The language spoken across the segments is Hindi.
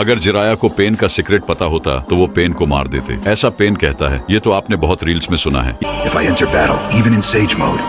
अगर जिराया को पेन का सीक्रेट पता होता तो वो पेन को मार देते, ऐसा पेन कहता है। ये तो आपने बहुत रील्स में सुना है। If I enter battle, even in sage mode,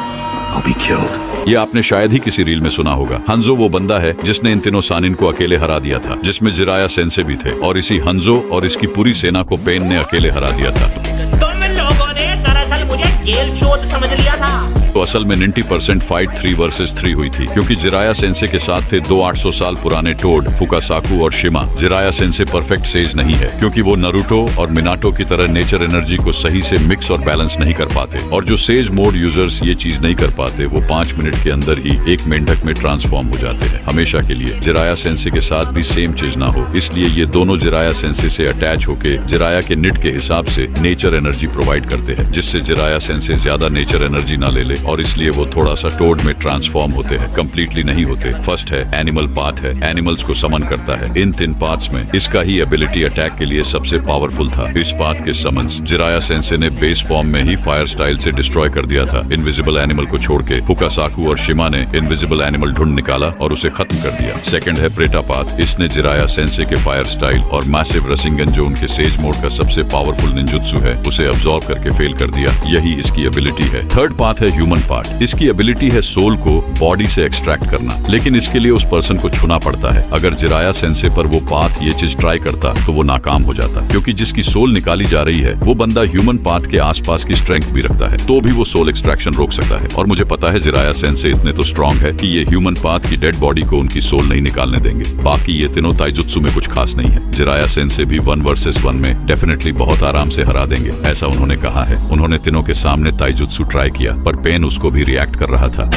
I'll be killed. ये आपने शायद ही किसी रील में सुना होगा। हंजो वो बंदा है जिसने इन तीनों सानिन को अकेले हरा दिया था, जिसमें जिराया सेंसे भी थे, और इसी हंजो और इसकी पूरी सेना को पेन ने अकेले हरा दिया था। तुम लोगों ने दरअसल मुझे गेल चोद समझ लिया था। तो असल में 90% फाइट 3 वर्सेस 3 हुई थी, क्योंकि जिराया सेंसे के साथ थे 2 800 साल पुराने टोड, फुकासाकू और शिमा। जिराया सेंसे परफेक्ट सेज नहीं है, क्योंकि वो नरूटो और मिनाटो की तरह नेचर एनर्जी को सही से मिक्स और बैलेंस नहीं कर पाते, और जो सेज मोड यूजर्स ये चीज नहीं कर पाते, वो 5 मिनट के अंदर ही एक मेंढक में ट्रांसफॉर्म हो जाते हैं हमेशा के लिए। जिराया सेंसे के साथ भी सेम चीज ना हो, इसलिए ये दोनों जिराया सेंसे से अटैच होके जिराया के निट के हिसाब से नेचर एनर्जी प्रोवाइड करते हैं, जिससे जिराया सेंसे ज्यादा नेचर एनर्जी ना ले ले, और इसलिए वो थोड़ा सा टोड में ट्रांसफॉर्म होते हैं, कंप्लीटली नहीं होते। फर्स्ट है एनिमल पाथ है, एनिमल्स को समन करता है। इन 3 पाथ्स में इसका ही एबिलिटी अटैक के लिए सबसे पावरफुल था। इस पाथ के समन्स जिराया सेंसे ने बेस फॉर्म में ही फायर स्टाइल से डिस्ट्रॉय कर दिया था। इनविजिबल एनिमल को छोड़ के फुकासाकू और शिमा ने इनविजिबल एनिमल ढूंढ निकाला और उसे खत्म कर दिया। सेकंड है प्रेटा पाथ, इसने जिराया सेंसे के फायर स्टाइल और मैसिव रसिंगन जो उनके सेज मोड का सबसे पावरफुल निंजुत्सु है, उसे अब्सॉर्ब करके फेल कर दिया। यही इसकी एबिलिटी है। थर्ड पाथ है ह्यूमन पार्ट, इसकी एबिलिटी है सोल को बॉडी से एक्सट्रैक्ट करना, लेकिन इसके लिए उस पर्सन को छूना पड़ता है। अगर जिराया सेंसे पर वो पाथ ये चीज ट्राई करता तो वो नाकाम हो जाता, क्योंकि जिसकी सोल निकाली जा रही है वो बंदा ह्यूमन पाथ के आसपास की स्ट्रेंथ भी रखता है, तो भी वो सोल एक्सट्रैक्शन रोक सकता है। और मुझे पता है जिराया सेंसे इतने तो स्ट्रांग है कि ये ह्यूमन पाथ की डेड बॉडी को उनकी सोल नहीं निकालने देंगे। बाकी ये तीनों ताइजुत्सु में कुछ खास नहीं है। जिराया सेंसे भी 1 वर्सेस 1 में डेफिनेटली बहुत आराम से हरा देंगे, ऐसा उन्होंने कहा है। उन्होंने तीनों के सामने ताइजुत्सु ट्राई किया, पर पेन उसको भी रिएक्ट कर रहा था।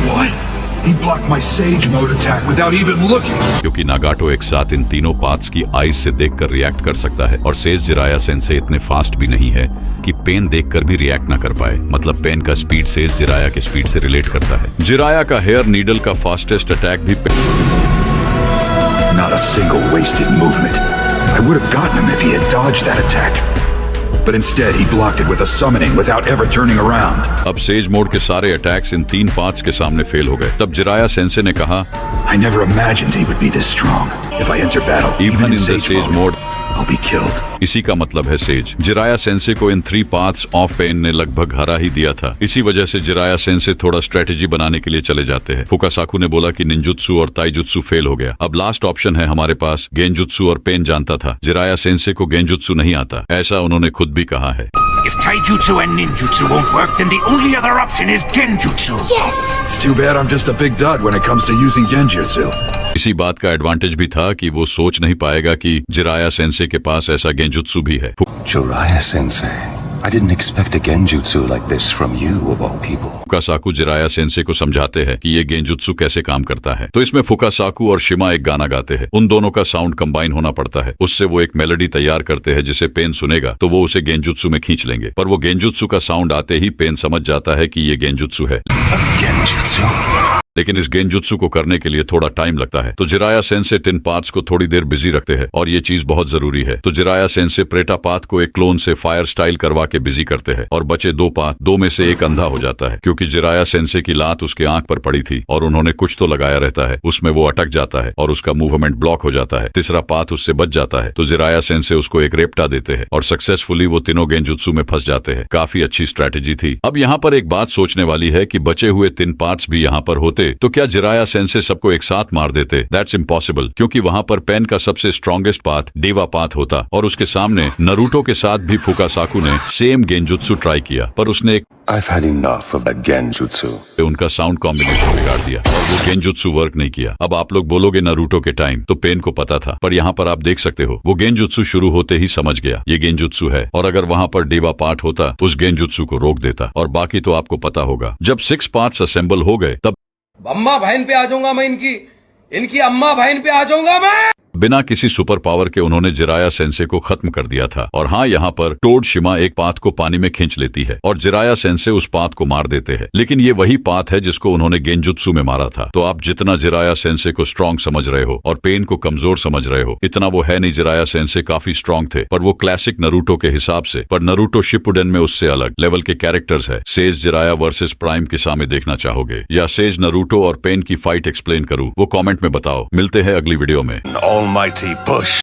What? He blocked my sage mode attack without even looking. क्योंकि नागाटो एक साथ इन तीनों पाथ्स की आईज से देखकर रिएक्ट कर सकता है, और सेज जिराया सेंसे इतने फास्ट भी नहीं है कि पेन देखकर भी रिएक्ट ना कर पाए। मतलब पेन का स्पीड सेज जिराया के स्पीड से रिलेट करता है। जिराया का हेयर नीडल का फास्टेस्ट अटैक भी Not a single wasted movement. I would have gotten him if he had dodged that attack. But instead he blocked it with a summoning without ever turning around. अब सेज मोड के सारे अटैक्स इन 3 पाथ्स के सामने फेल हो गए। तब जिराया सेंसे ने कहा, I never imagined he would be this strong. If I enter battle, Even even in in the sage sage mode, mode, I'll be killed. इसी का मतलब है सेज। जिराया सेंसे को इन 3 पाथ्स ऑफ पेन ने लगभग हरा ही दिया था। इसी वजह से जिराया सेंसे थोड़ा स्ट्रेटेजी बनाने के लिए चले जाते हैं। फुकासाकू ने बोला कि निंजुत्सु और ताइजुत्सु फेल हो गया, अब लास्ट ऑप्शन है हमारे पास गेंजुत्सु, और पेन जानता था जिराया सेंसे को गेंजुत्सु नहीं आता, ऐसा उन्होंने खुद भी कहा है। If taijutsu and ninjutsu won't work, then the only other option is genjutsu. It's too bad I'm just a big dud when it comes to using genjutsu. इसी बात का एडवांटेज भी था कि वो सोच नहीं पाएगा कि जिराया सेंसे के पास ऐसा गेंजुत्सु भी है। Jiraiya Sensei, I didn't expect a genjutsu like this from you of all people. Fukasaku Jiraiya सेंसे को समझाते हैं कि ये गेंजुत्सु कैसे काम करता है। तो इसमें फुकासाकू और शिमा एक गाना गाते हैं। उन दोनों का साउंड कंबाइन होना पड़ता है, उससे वो एक मेलोडी तैयार करते हैं जिसे पेन सुनेगा तो वो उसे गेंजुत्सु में खींच लेंगे। पर वो गेंजुत्सु का साउंड आते ही पेन समझ जाता है कि ये गेंजुत्सु है। Genjutsu? लेकिन इस गेंजुत्सु को करने के लिए थोड़ा टाइम लगता है, तो जिराया सेंसे 3 पाथ्स को थोड़ी देर बिजी रखते हैं, और ये चीज बहुत जरूरी है। तो जिराया सेंसे प्रेटा पाथ को एक क्लोन से फायर स्टाइल करवा के बिजी करते हैं, और बचे 2 पाथ, 2 में से एक अंधा हो जाता है, क्योंकि जिराया सेंसे की लात उसके आंख पर पड़ी थी और उन्होंने कुछ तो लगाया रहता है, उसमें वो अटक जाता है और उसका मूवमेंट ब्लॉक हो जाता है। तीसरा पाथ उससे बच जाता है, तो जिराया सेंसे उसको एक रेप्टा देते हैं और सक्सेसफुली वो तीनों गेंजुत्सु में फंस जाते हैं। काफी अच्छी स्ट्रैटेजी थी। अब यहाँ पर एक बात सोचने वाली है कि बचे हुए 3 पाथ्स भी यहाँ पर होते तो क्या जिराया सेंसे सबको एक साथ मार देते? दैट्स इम्पॉसिबल, क्योंकि वहां पर पेन का सबसे स्ट्रॉन्गेस्ट पाथ डेवा पाथ होता, और उसके सामने नरूटो के साथ भी फुकासाकू ने सेम गेंजुत्सु ट्राई किया, पर उसने एक I've had enough of that genjutsu. उनका साउंड कॉम्बिनेशन बिगाड़ दिया और वो गेंजुत्सु वर्क नहीं किया। अब आप लोग बोलोगे नरूटो के टाइम तो पेन को पता था, पर यहाँ पर आप देख सकते हो वो गेंजुत्सु शुरू होते ही समझ गया ये गेंजुत्सु है, और अगर वहाँ पर डेवा पार्ट होता उस गेंजुत्सु को रोक देता। और बाकी तो आपको पता होगा, जब 6 पार्ट्स असेंबल हो गए तब अम्मा बहन पे आ जाऊंगा मैं, इनकी अम्मा बहन पे आ जाऊंगा मैं। बिना किसी सुपर पावर के उन्होंने जिराया सेंसे को खत्म कर दिया था। और हाँ, यहाँ पर टोड शिमा एक पाथ को पानी में खींच लेती है और जिराया सेंसे उस पाथ को मार देते हैं, लेकिन ये वही पाथ है जिसको उन्होंने गेंजुत्सु में मारा था। तो आप जितना जिराया सेंसे को स्ट्रांग समझ रहे हो और पेन को कमजोर समझ रहे हो, इतना वो है नहीं। जिराया सेंसे काफी स्ट्रांग थे, पर वो क्लासिक नरूटो के हिसाब से। पर नरूटो शिपुडेन में उससे अलग लेवल के कैरेक्टर्स है। सेज जिराया वर्सेस प्राइम किसा में देखना चाहोगे, या सेज नरूटो और पेन की फाइट एक्सप्लेन करूं? वो कमेंट में बताओ। मिलते हैं अगली वीडियो में। All mighty bush.